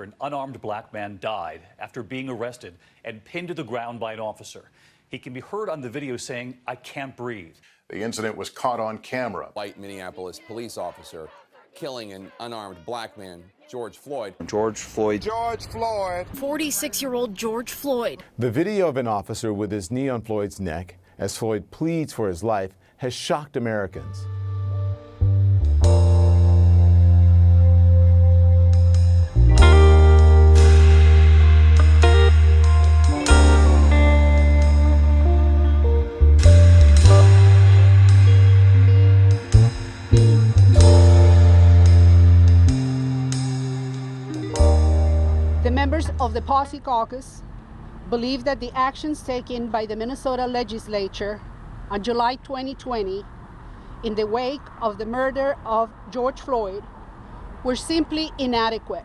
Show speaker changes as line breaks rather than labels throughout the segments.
An unarmed black man died after being arrested and pinned to the ground by an officer. He can be heard on the video saying, "I can't breathe."
The incident was caught on camera.
White Minneapolis police officer killing an unarmed black man, George Floyd.
George Floyd.
46-year-old George Floyd.
The video of an officer with his knee on Floyd's neck as Floyd pleads for his life has shocked Americans.
The members of the Posse Caucus believe that the actions taken by the Minnesota legislature on July 2020 in the wake of the murder of George Floyd were simply inadequate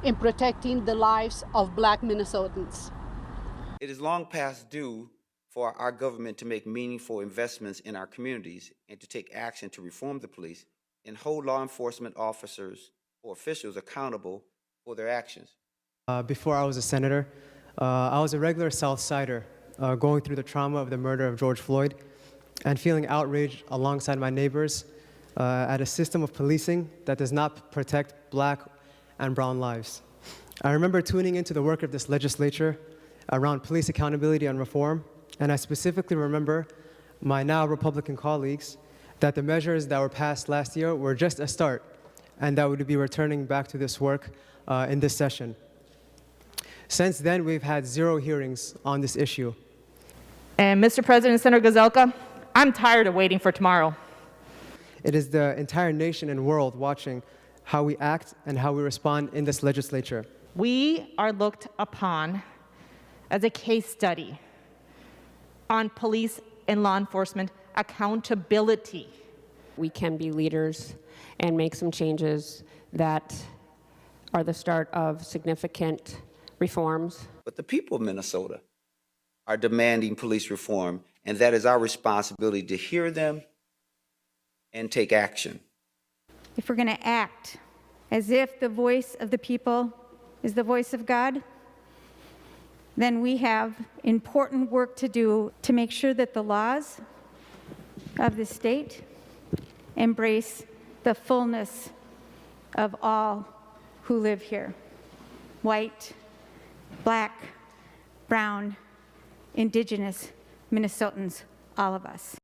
in protecting the lives of Black Minnesotans.
It is long past due for our government to make meaningful investments in our communities and to take action to reform the police and hold law enforcement officers or officials accountable for their actions.
Before I was a senator, I was a regular South Sider, going through the trauma of the murder of George Floyd and feeling outraged alongside my neighbors at a system of policing that does not protect Black and brown lives. I remember tuning into the work of this legislature around police accountability and reform, and I specifically remember my now Republican colleagues that the measures that were passed last year were just a start and that we would be returning back to this work in this session. Since then, we've had 0 hearings on this issue.
And Mr. President, Senator Gazelka, I'm tired of waiting for tomorrow.
It is the entire nation and world watching how we act and how we respond in this legislature.
We are looked upon as a case study on police and law enforcement accountability.
We can be leaders and make some changes that are the start of significant reforms.
But the people of Minnesota are demanding police reform, and that is our responsibility to hear them and take action.
If we're going to act as if the voice of the people is the voice of God, then we have important work to do to make sure that the laws of the state embrace the fullness of all who live here. White, Black, brown, Indigenous, Minnesotans, all of us.